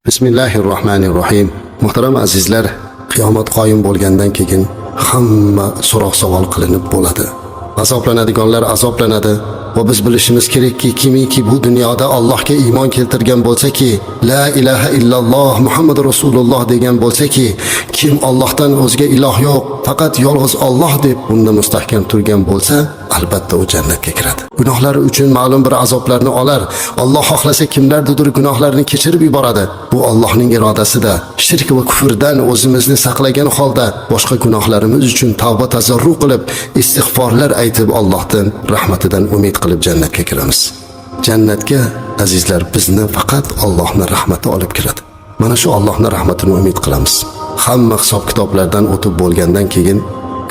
Bismillahirrohmanirrohim. Muhtaram azizlar, qiyomat qoyim bo'lgandan keyin hamma so'roq savol qilinib bo'ladi. Azoblanadiganlar azoblanadi va biz bilishimiz kerakki, kimiki bu dunyoda Allohga iymon keltirgan bo'lsa-ki, la ilaha illalloh Muhammad rasululloh degan bo'lsa-ki, kim Allohdan o'zga iloh yo'q, faqat yolg'iz Alloh deb bunda mustahkam turgan bo'lsa, albatta u jannatga kiradi. Gunohlari uchun ma'lum bir azoblarni olar. Alloh xohlasa kimlardir gunohlarini kechirib yuboradi. Bu Allohning irodasida. Shirk va kufrdan o'zimizni saqlagan holda boshqa gunohlarimiz uchun tavba tazarru qilib, istig'forlar aytib Allohdan rahmatidan umid qilib jannatga kiramiz. Jannatga azizlar bizni faqat Allohning rahmati olib kiradi. Mana shu Allohning rahmatini umid qilamiz. Hamma hisob kitoblardan o'tib bo'lgandan keyin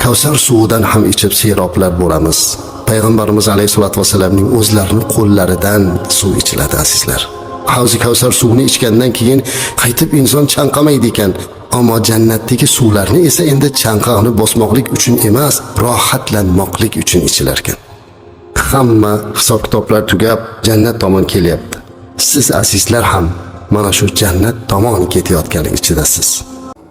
Kavsar suvidan ham ichib siroblar bo'lamiz. Payg'ambarimiz alayhisolatu vasallamning o'zlarining qo'llaridan suv ichiladi azizlar. Havzi Kavsar suvini ichgandan keyin qaytib inson chanqamaydi ekan. Ammo jannatdagi suvlarni esa endi chanqoqni bosmoqlik uchun emas, rohatlanmoqlik uchun ichilar ekan. Hamma hisob kitoblar tugab jannat tomon kelyapti. Siz azizlar ham mana shu jannat tomon ketayotgan ichidasiz.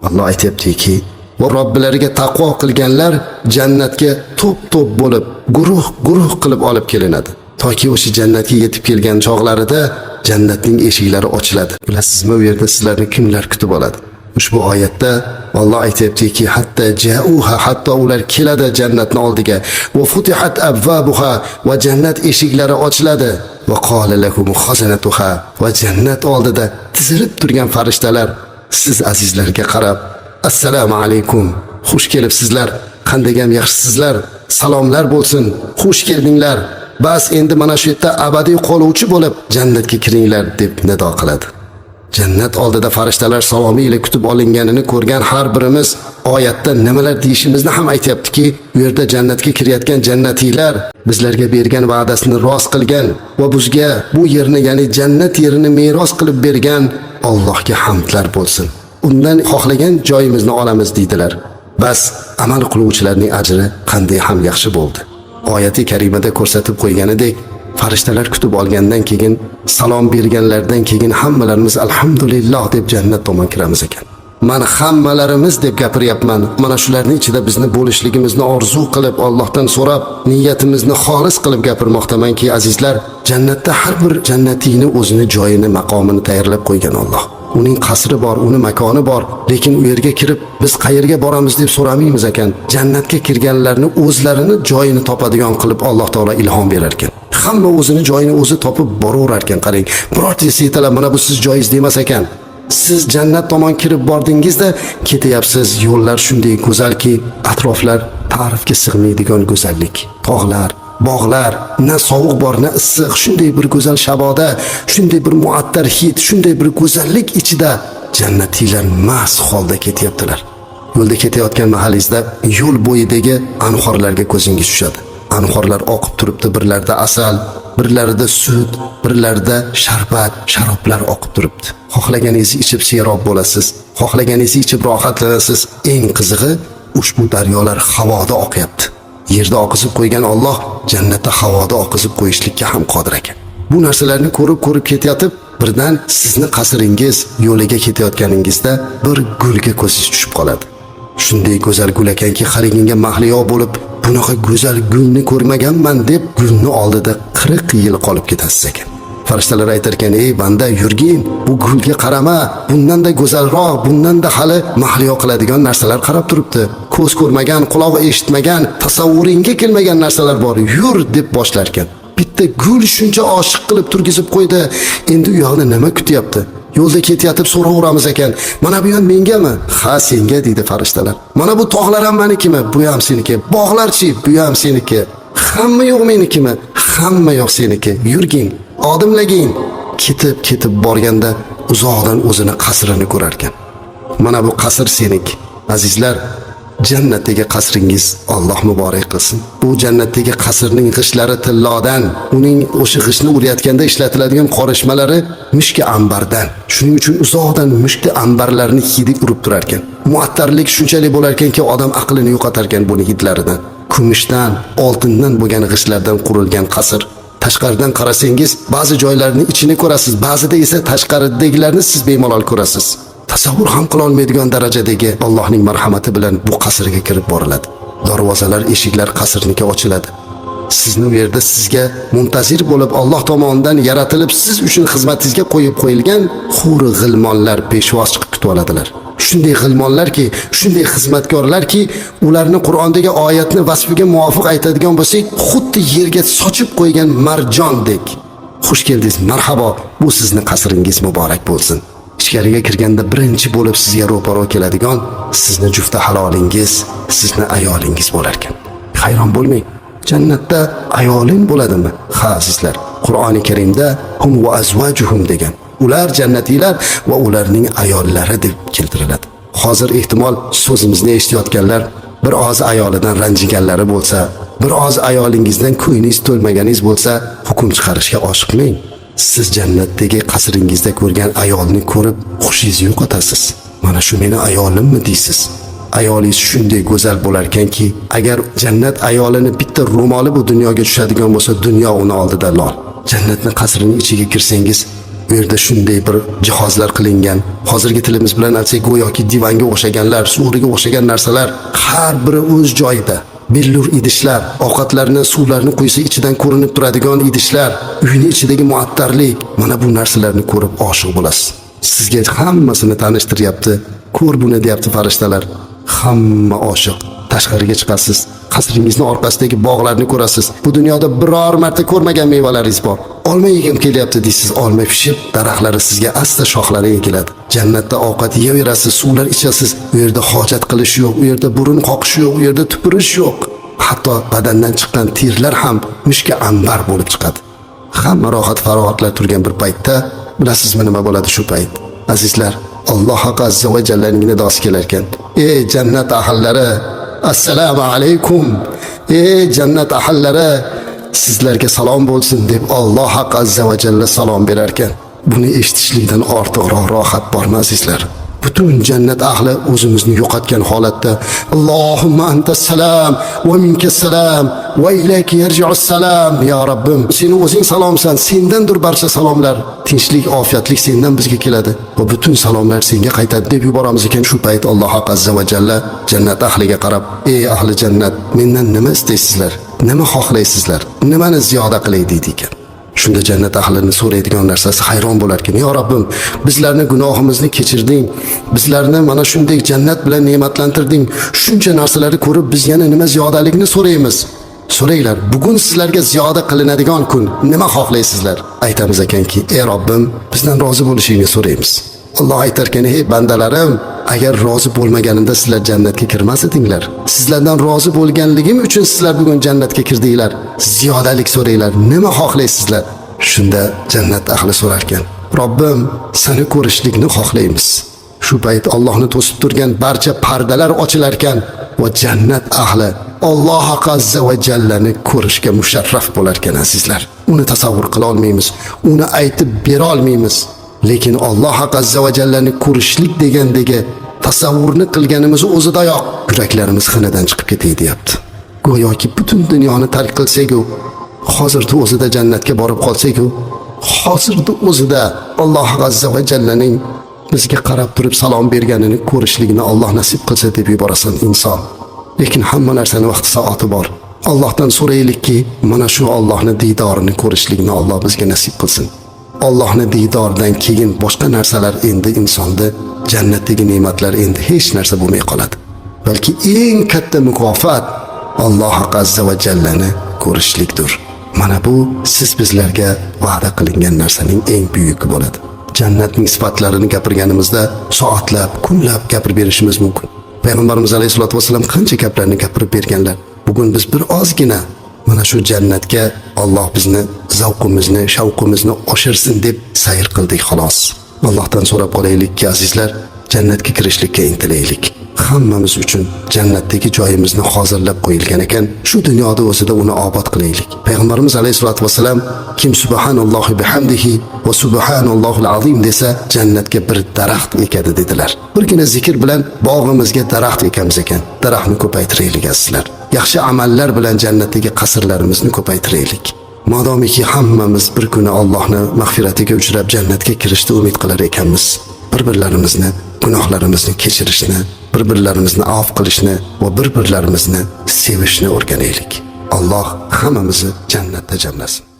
Alloh aytayaptiki, va Robbilariga taqvo qilganlar jannatga to'p-to'p bo'lib, guruh qilib olib kelinadi. Toki o'sha jannatga yetib kelgan chog'larida jannatning eshiklari ochiladi. Bilasizmi, bu yerda sizlarni kimlar kutib oladi? Ushbu oyatda Alloh aytayaptiki, hatto ular keladi jannatning oldiga. Va futihat abwabuha, va jannat eshiklari ochiladi. Va qala lahum khazanatuha, va jannat oldida tizilib turgan farishtalar siz azizlarga qarab, assalomu alaykum, xush kelibsizlar, qanday ham yaxshisizlar, salomlar bo'lsin, xush keldinglar. Bas endi mana shu yerda abadiy qoluvchi bo'lib jannatga kiringlar deb nido qiladi. Jannat oldida farishtalar salomi ila kutib olinganini ko'rgan har birimiz oyatda nimalar deyishimizni ham aytayaptiki, bu yerda jannatga kirayotgan jannatiylar bizlarga bergan va'dasini rost qilgan va bizga bu yerni, ya'ni jannat yerini meros qilib bergan Allohga hamdlar bo'lsin. Undan xohlagan joyimizni olamiz deydilar. Bas amal qiluvchilarning ajri qanday ham yaxshi bo'ldi. Oyati karimada ko'rsatib qo'yganidek, farishtalar kutib olgandan keyin, salom berganlardan keyin hammalarimiz alhamdulillah deb jannat tomon kiramiz ekan. Men hammalarimiz deb gapiryapman. Mana shularning ichida bizni bo'lishligimizni orzu qilib, Allohdan so'rab, niyatimizni xolis qilib gapirmoqdamanki, azizlar, jannatda har bir jannatiyni o'zini joyini, maqomini tayyorlab qo'ygan Alloh. Uning qasri bor, uning makoni bor, lekin u yerga kirib biz qayerga boramiz deb so'ramaymiz ekan. Jannatga kirganlarni o'zlarini joyini topadigan qilib Alloh taolo ilhom berar ekan. Hamma o'zini joyini o'zi topib boraverar ekan. Qarang, birortasi aytala, mana bu siz joyingiz demas ekan. Siz jannat tomon kirib bordingizda ketyapsiz, yo'llar shunday go'zalki, atroflar ta'rifga sig'maydigan go'zallik. Tog'lar, bog'lar, na sovuq bor, na issiq, shunday bir go'zal shaboda, shunday bir muattar hid, shunday bir go'zallik ichida jannatiylar mast holda ketyaptilar. Yo'lda ketayotgan mahallingizda yo'l bo'yidagi anhorlarga ko'zingiz tushadi. Anhorlar oqib turibdi, birlarida asal, birlarida sut, birlarida sharbat, sharoblar oqib turibdi. Xohlaganingizni ichib serob bo'lasiz, xohlaganingizni ichib rohatlanasiz. Eng qizig'i, ushbu daryolar havoda oqyapti. Yerda oqizib qo'ygan Alloh jannatda havoda oqizib qo'yishlikka ham qodir ekan. Bu narsalarni ko'rib ketayotib, birdan sizni qasringiz yo'liga ketayotganingizda bir gulga ko'zingiz tushib qoladi. Shunday go'zal gul ekanki, qarig'ingga mahliyo bo'lib, bunaqa go'zal gulni ko'rmaganman deb gulni oldida 40 yil qolib ketasiz ekan. Farishtalar aytar ekan, ey banda, yurgin, bu gulga qarama, bundan da go'zalroq, bundan da hali mahliyo qiladigan narsalar qarab turibdi. Ko'z ko'rmagan, quloq eshitmagan, tasavvuringga kelmagan narsalar bor, yur deb boshlar ekan. Bitta gul shuncha oshiq qilib turgizib qo'ydi. Endi u yoqda nima kutyapti? Yo'lda ketayotib so'raveramiz ekan. Mana bu ham mengami? Ha, senga deydi farishtalar. Mana bu tog'lar ham menikimi? Bu ham seniki. Bog'larchi, bu ham seniki. Hamma yo'q menikimi? Hamma yo'q seniki. Yurgin, odimlagin. Ketib borganda uzoqdan o'zini qasrini ko'rar ekan. Mana bu qasr seniki. Azizlar, jannatdagi qasringiz Alloh muborak qilsin. Bu jannatdagi qasrning g'ishlari tillodan, uning o'sha g'ishni urayotganda ishlatiladigan qorishmalari mushki ambardan. Shuning uchun uzoqdan mushki ambarlarni hidi urib turar ekan. Muattarlik shunchalik bo'lar ekanki, odam aqlini yo'qotar ekan buni hidlaridan. Kumushdan, oltindan bo'lgan g'ishlardan qurilgan qasr Tashqaridan qarasangiz ba'zi joylarning ichini ko'rasiz, ba'zida esa tashqaridagilarni siz bemalol ko'rasiz. Tasavvur ham qila olmaydigan darajadagi Allohning marhamati bilan bu qasrga kirib boriladi. Darvozalar, eshiklar qasrniki ochiladi. Sizni u yerda sizga muntazir bo'lib Alloh tomonidan yaratilib siz uchun xizmatingizga qo'yib qo'yilgan huri g'ilmonlar peshvoz chiqib kutib oladilar. Shunday g'ilmonlarki, shunday xizmatkorlarki, ularni Qur'ondagi oyatni vasfiga muvofiq aytadigan bo'lsak, xuddi yerga sochib qo'ygan marjondek. Xush keldingiz, marhabo, bu sizni qasringiz muborak bo'lsin. Ichkariga kirganda birinchi bo'lib sizga ro'paro keladigan sizni jufti halolingiz, sizni ayolingiz bo'lar ekan. Hayron bo'lmang. Jannatda ayoling bo'ladimi? Ha, azizlar. Qur'oni Karimda hum va azvajuhum degan. Ular jannatiylar va ularning ayollari deb keltiriladi. Hozir ehtimol so'zimizni eshitayotganlar bir oz ayolidan ranjiganlari bo'lsa, bir oz ayolingizdan ko'nglingiz to'lmaganingiz bo'lsa, hukm chiqarishga oshiqmang. Siz jannatdagi qasringizda ko'rgan ayolni ko'rib xushingizni yo'qotasiz. Mana shu meni ayolimmi deysiz? Ayolingiz shunday go'zal bo'lar ekanki, agar jannat ayolini bitta ro'moli bu dunyoga tushadigan bo'lsa, dunyo uni oldida lol. Jannatning qasrining ichiga kirsangiz, u yerda shunday bir jihozlar qilingan, hozirgi tilimiz bilan aytsak go'yoki divanga o'xshaganlar, suvriga o'xshagan narsalar har biri o'z joyida. Billur idishlar, ovqatlarni, suvlarni quysa ichidan ko'rinib turadigan idishlar, uyning ichidagi muattarlik, mana bu narsalarni ko'rib oshiq bo'lasiz. Sizga hammasini tanishtiryapti. Ko'r buni deyapti farishtalar. Hamma oshiq. Tashqariga chiqasiz, qasringizni orqasidagi bog'larni ko'rasiz. Bu dunyoda biror marta ko'rmagan mevalaringiz bor. Olma yegim kelyapti deysiz, olma pishib, daraxtlari sizga asta shoxlari egiladi. Jannatda ovqat yeyaverasiz, suvlar ichasiz. U yerda hojat qilish yo'q, u yerda burun qoqish yo'q, u yerda tupurish yo'q. Hatto badandan chiqqan terlar ham mushka anbar bo'lib chiqadi. Hamma rohat farohatlar turgan bir paytda, bilasizmi nima bo'ladi shu payt? Azizlar, Alloh azza va jallaning nidosi kelar ekan. Ey jannat ahllari, assalomu alaykum. Ey jannat ahllari, sizlarga salom bo'lsin deb Alloh azza va jalla salom berar ekan. Buni eshitishlikdan ortiqroq rohat bormi azizlar? Butun jannat ahli o'zimizni yo'qotgan holatda Allohumma antas salam va minkas salam va ilayka yarji'us salam. Ya Rabbim, seni o'zing salomsan, sendandir barcha salomlar. Tinchlik, ofiyatlik sendan bizga keladi va butun salomlar senga qaytadi deb yuboramiz ekan. Shu payt Alloh azza va jalla jannat ahliga qarab, ey ahli jannat, mendan nima istaysizlar? Nima xohlaysizlar? Nimani ziyoda qilay deydi ekan. Shunda jannat ahlini so'raydigan narsasi hayron bo'lar ekan. Ya Rabbim, bizlarni gunohimizni kechirding. Bizlarni mana shunday jannat bilan ne'matlantirding. Shuncha narsalarni ko'rib biz yana nima ziyodalikni so'raymiz? So'ranglar, bugun sizlarga ziyoda qilinadigan kun. Nima xohlaysizlar? Aytamiz ekanki, ey Robbim, bizdan rozi bo'lishingni so'raymiz. Alloh aytar ekan, ey bandalarim, agar rozi bo'lmaganimda sizlar jannatga kirmas edinglar. Sizlardan rozi bo'lganligim uchun sizlar bugun jannatga kirdinglar. Ziyodalik so'ranglar, nima xohlaysizlar? Shunda jannat ahli so'rar ekan, Robbim, seni ko'rishlikni xohlaymiz. Shu payt Allohni to'sib turgan barcha pardalar ochilar ekan va jannat ahli Alloh azza va jallani ko'rishga musharraf bo'lar ekan azizlar. Uni tasavvur qila olmaymiz, uni aytib bera olmaymiz. Lekin Alloh azza va jallani ko'rishlik degandagi tasavvurni qilganimiz o'zidayoq yuraklarimiz xinadan chiqib ketay deyapti. Go'yoki butun dunyoni tark qilsak-ku, hozirda o'zida jannatga borib qolsak-ku, hozirda o'zida Alloh azza va jallaning bizga qarab turib salom berganini ko'rishlikni Alloh nasib qilsa deb yuborasan inson. Lekin hamma narsaning vaqti soati bor. Allohdan so'raylikki, mana shu Allohning diydorini ko'rishlikni Alloh bizga nasib qilsin. Allohning diydoridan keyin boshqa narsalar endi insonda, jannatdagi ne'matlar endi hech narsa bo'lmay qoladi. Balki eng katta mukofot Alloh azza va jallani ko'rishlikdir. Mana bu siz bizlarga va'da qilingan narsaning eng buyuki bo'ladi. Jannatning sifatlarini gapirganimizda soatlab, kunlab gapirib berishimiz mumkin. Payg'ambarimiz alayhisolatu vasallam qancha gaplarni gapirib berganlar. Bugun biz bir ozgina mana shu jannatga Alloh bizni zavqimizni, shavqimizni oshirsin deb sayr qildik xolos. Allohdan so'rab qolaylikki azizlar, jannatga kirishlikka intilaylik. Hammamiz uchun jannatdagi joyimizni hozirlab qo'yilgan ekan, shu dunyoda o'zida uni obod qilaylik. Payg'ambarimiz alayhisolatu vasallam kim subhanallohi bihamdihi va subhanallohul azim desa, jannatga bir daraxt ekadi dedilar. Birgina zikr bilan bog'imizga daraxt ekamiz ekan. Daraxtni ko'paytiraylik azizlar. Yaxshi amallar bilan jannatdagi qasrlarimizni ko'paytiraylik. Modomiki hammamiz bir kuni Allohning mag'firatiga uchrab jannatga kirishni umid qilar ekanmiz, bir-birlarimizni gunohlarimizni kechirishni, bir-birlarimizni afv qilishni va bir-birlarimizni sevishni o'rganaylik. Alloh hammamizni jannatda jamlasin.